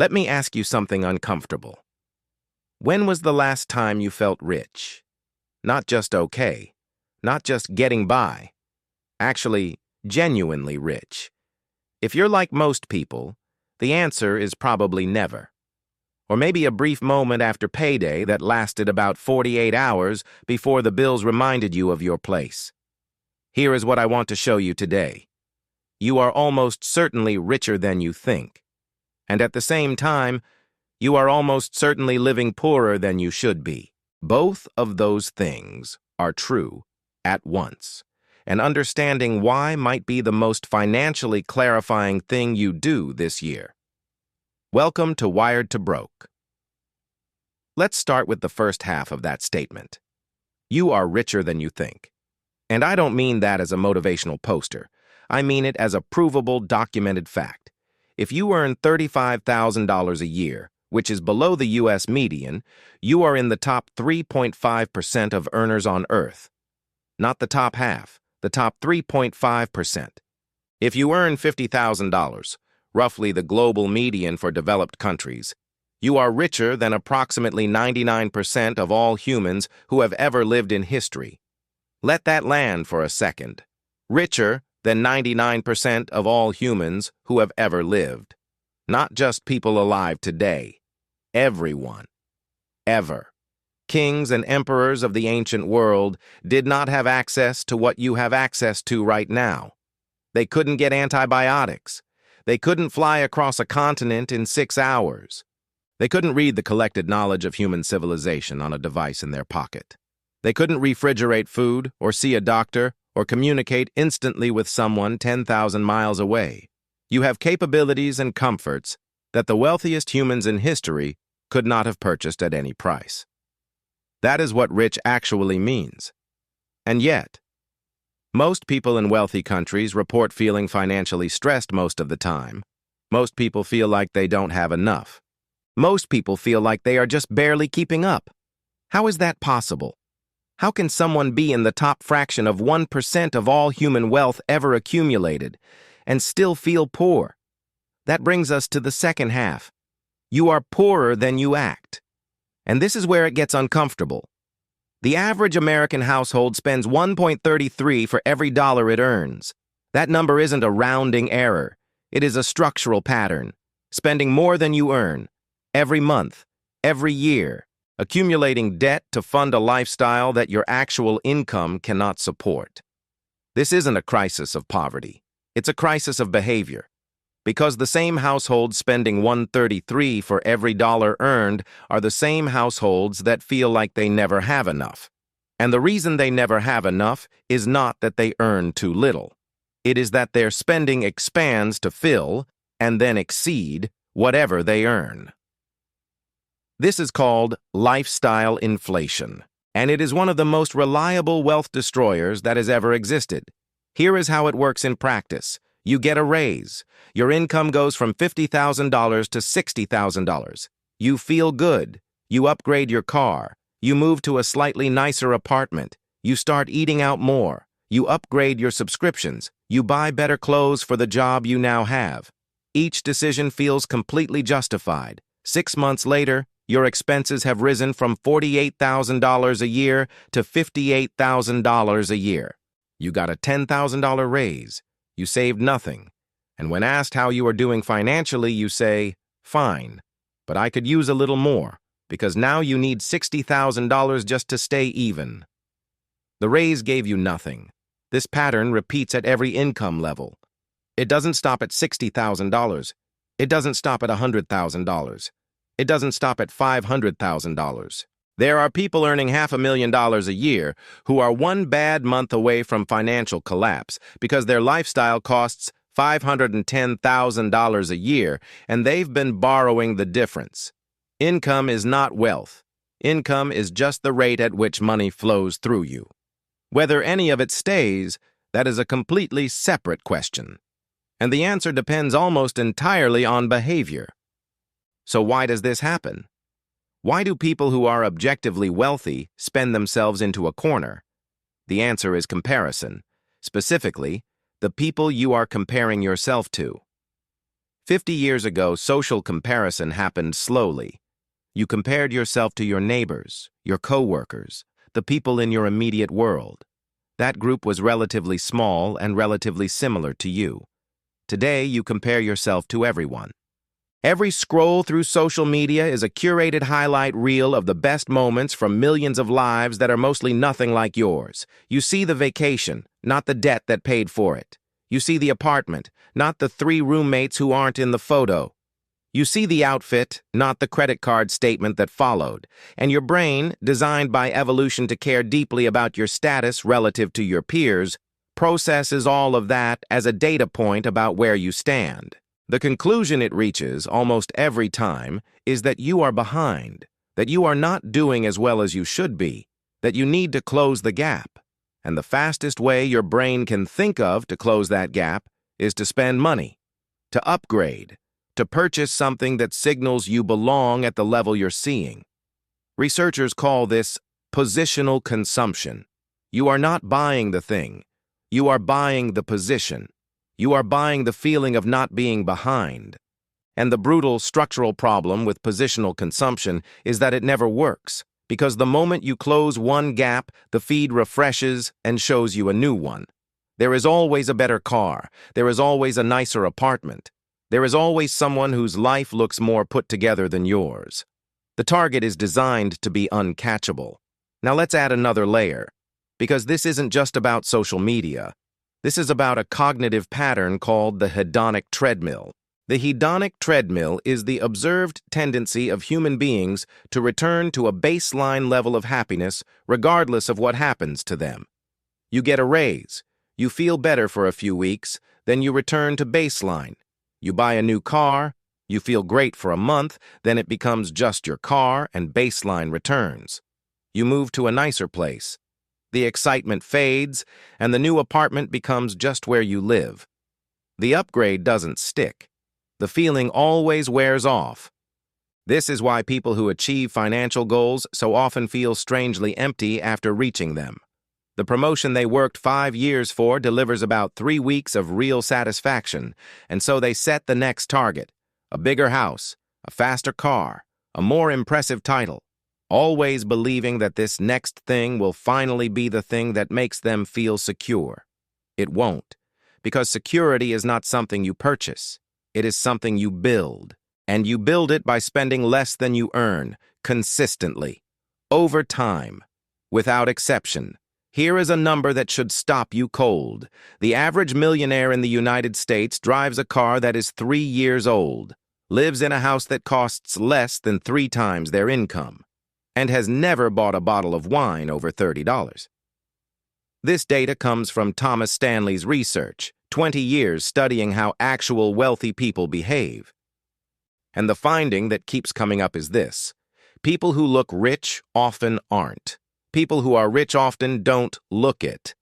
Let me ask you something uncomfortable. When was the last time you felt rich? Not just okay, not just getting by, actually genuinely rich. If you're like most people, the answer is probably never. Or maybe a brief moment after payday that lasted about 48 hours before the bills reminded you of your place. Here is what I want to show you today. You are almost certainly richer than you think. And at the same time, you are almost certainly living poorer than you should be. Both of those things are true at once, and understanding why might be the most financially clarifying thing you do this year. Welcome to Wired to Broke. Let's start with the first half of that statement. You are richer than you think. And I don't mean that as a motivational poster. I mean it as a provable, documented fact. If you earn $35,000 a year, which is below the U.S. median, you are in the top 3.5% of earners on Earth. Not the top half, the top 3.5%. If you earn $50,000, roughly the global median for developed countries, you are richer than approximately 99% of all humans who have ever lived in history. Let that land for a second. Richer than 99% of all humans who have ever lived. Not just people alive today. Everyone. Ever. Kings and emperors of the ancient world did not have access to what you have access to right now. They couldn't get antibiotics. They couldn't fly across a continent in 6 hours. They couldn't read the collected knowledge of human civilization on a device in their pocket. They couldn't refrigerate food or see a doctor or communicate instantly with someone 10,000 miles away. You have capabilities and comforts that the wealthiest humans in history could not have purchased at any price. That is what rich actually means. And yet, most people in wealthy countries report feeling financially stressed most of the time. Most people feel like they don't have enough. Most people feel like they are just barely keeping up. How is that possible? How can someone be in the top fraction of 1% of all human wealth ever accumulated and still feel poor? That brings us to the second half. You are poorer than you act. And this is where it gets uncomfortable. The average American household spends $1.33 for every dollar it earns. That number isn't a rounding error. It is a structural pattern. Spending more than you earn, every month, every year, accumulating debt to fund a lifestyle that your actual income cannot support. This isn't a crisis of poverty. It's a crisis of behavior. Because the same households spending $1.33 for every dollar earned are the same households that feel like they never have enough. And the reason they never have enough is not that they earn too little. It is that their spending expands to fill and then exceed whatever they earn. This is called lifestyle inflation, and it is one of the most reliable wealth destroyers that has ever existed. Here is how it works in practice. You get a raise. Your income goes from $50,000 to $60,000. You feel good. You upgrade your car. You move to a slightly nicer apartment. You start eating out more. You upgrade your subscriptions. You buy better clothes for the job you now have. Each decision feels completely justified. 6 months later, your expenses have risen from $48,000 a year to $58,000 a year. You got a $10,000 raise. You saved nothing. And when asked how you are doing financially, you say, "Fine, but I could use a little more, because now you need $60,000 just to stay even." The raise gave you nothing. This pattern repeats at every income level. It doesn't stop at $60,000. It doesn't stop at $100,000. It doesn't stop at $500,000. There are people earning $500,000 a year who are one bad month away from financial collapse because their lifestyle costs $510,000 a year and they've been borrowing the difference. Income is not wealth. Income is just the rate at which money flows through you. Whether any of it stays, that is a completely separate question. And the answer depends almost entirely on behavior. So why does this happen? Why do people who are objectively wealthy spend themselves into a corner? The answer is comparison. Specifically, the people you are comparing yourself to. 50 years ago, social comparison happened slowly. You compared yourself to your neighbors, your coworkers, the people in your immediate world. That group was relatively small and relatively similar to you. Today, you compare yourself to everyone. Every scroll through social media is a curated highlight reel of the best moments from millions of lives that are mostly nothing like yours. You see the vacation, not the debt that paid for it. You see the apartment, not the 3 roommates who aren't in the photo. You see the outfit, not the credit card statement that followed. And your brain, designed by evolution to care deeply about your status relative to your peers, processes all of that as a data point about where you stand. The conclusion it reaches almost every time is that you are behind, that you are not doing as well as you should be, that you need to close the gap. And the fastest way your brain can think of to close that gap is to spend money, to upgrade, to purchase something that signals you belong at the level you're seeing. Researchers call this positional consumption. You are not buying the thing. You are buying the position. You are buying the feeling of not being behind. And the brutal structural problem with positional consumption is that it never works, because the moment you close one gap, the feed refreshes and shows you a new one. There is always a better car. There is always a nicer apartment. There is always someone whose life looks more put together than yours. The target is designed to be uncatchable. Now let's add another layer, because this isn't just about social media. This is about a cognitive pattern called the hedonic treadmill. The hedonic treadmill is the observed tendency of human beings to return to a baseline level of happiness regardless of what happens to them. You get a raise. You feel better for a few weeks, then you return to baseline. You buy a new car. You feel great for a month, then it becomes just your car and baseline returns. You move to a nicer place. The excitement fades, and the new apartment becomes just where you live. The upgrade doesn't stick. The feeling always wears off. This is why people who achieve financial goals so often feel strangely empty after reaching them. The promotion they worked 5 years for delivers about 3 weeks of real satisfaction, and so they set the next target: a bigger house, a faster car, a more impressive title, always believing that this next thing will finally be the thing that makes them feel secure. It won't, because security is not something you purchase. It is something you build, and you build it by spending less than you earn, consistently, over time, without exception. Here is a number that should stop you cold. The average millionaire in the United States drives a car that is 3 years old, lives in a house that costs less than 3 times their income, and has never bought a bottle of wine over $30. This data comes from Thomas Stanley's research, 20 years studying how actual wealthy people behave. And the finding that keeps coming up is this: people who look rich often aren't. People who are rich often don't look it.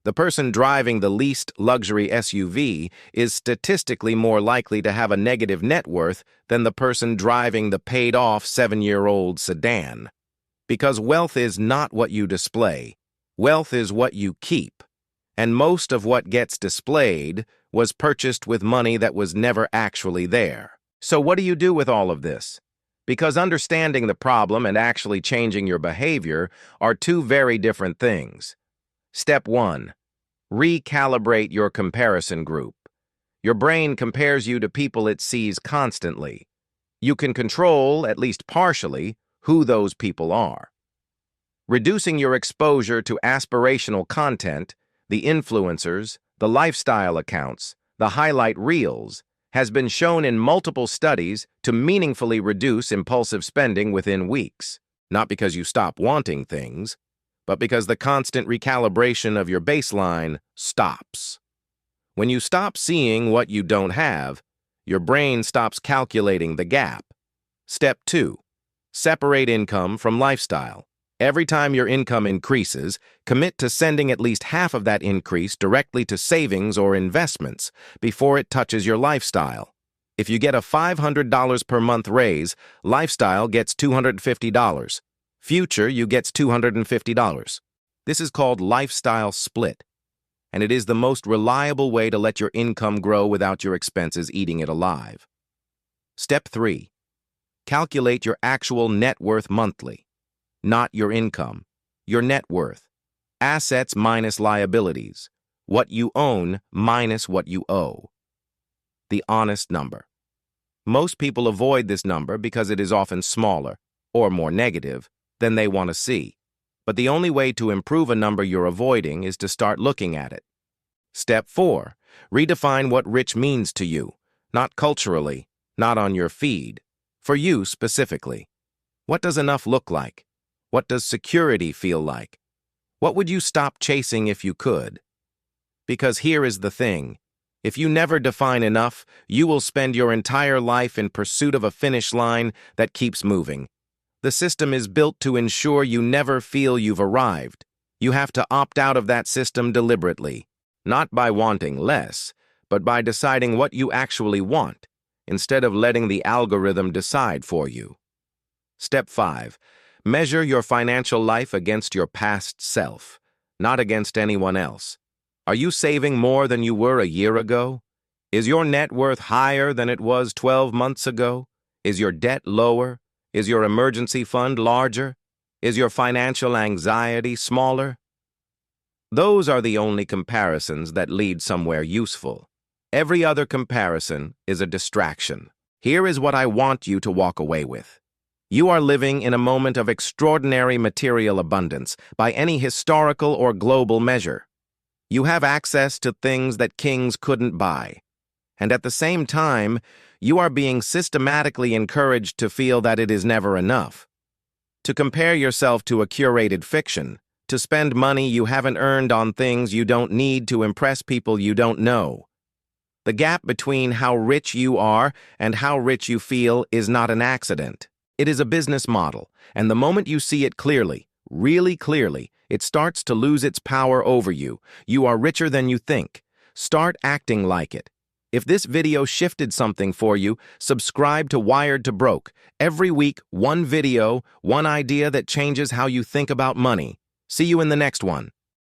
The person driving the least luxury SUV is statistically more likely to have a negative net worth than the person driving the paid-off 7-year-old sedan. Because wealth is not what you display. Wealth is what you keep. And most of what gets displayed was purchased with money that was never actually there. So what do you do with all of this? Because understanding the problem and actually changing your behavior are 2 very different things. Step 1. Recalibrate your comparison group. Your brain compares you to people it sees constantly. You can control, at least partially, who those people are. Reducing your exposure to aspirational content, the influencers, the lifestyle accounts, the highlight reels, has been shown in multiple studies to meaningfully reduce impulsive spending within weeks. Not because you stop wanting things, but because the constant recalibration of your baseline stops. When you stop seeing what you don't have, your brain stops calculating the gap. Step 2. Separate income from lifestyle. Every time your income increases, commit to sending at least half of that increase directly to savings or investments before it touches your lifestyle. If you get a $500 per month raise, lifestyle gets $250. Future, you gets $250. This is called lifestyle split. and it is the most reliable way to let your income grow without your expenses eating it alive. Step 3. Calculate your actual net worth monthly. Not your income, your net worth. Assets minus liabilities. What you own minus what you owe. The honest number. Most people avoid this number because it is often smaller, or more negative, than they want to see. But the only way to improve a number you're avoiding is to start looking at it. Step 4. Redefine what rich means to you, not culturally, not on your feed, for you specifically. What does enough look like? What does security feel like? What would you stop chasing if you could? Because here is the thing. If you never define enough, you will spend your entire life in pursuit of a finish line that keeps moving. The system is built to ensure you never feel you've arrived. You have to opt out of that system deliberately, not by wanting less, but by deciding what you actually want, instead of letting the algorithm decide for you. Step 5. Measure your financial life against your past self, not against anyone else. Are you saving more than you were a year ago? Is your net worth higher than it was 12 months ago? Is your debt lower? Is your emergency fund larger? Is your financial anxiety smaller? Those are the only comparisons that lead somewhere useful. Every other comparison is a distraction. Here is what I want you to walk away with. You are living in a moment of extraordinary material abundance by any historical or global measure. You have access to things that kings couldn't buy. And at the same time, you are being systematically encouraged to feel that it is never enough. To compare yourself to a curated fiction, to spend money you haven't earned on things you don't need to impress people you don't know. The gap between how rich you are and how rich you feel is not an accident. It is a business model, and the moment you see it clearly, really clearly, it starts to lose its power over you. You are richer than you think. Start acting like it. If this video shifted something for you, subscribe to Wired to Broke. Every week, one video, one idea that changes how you think about money. See you in the next one.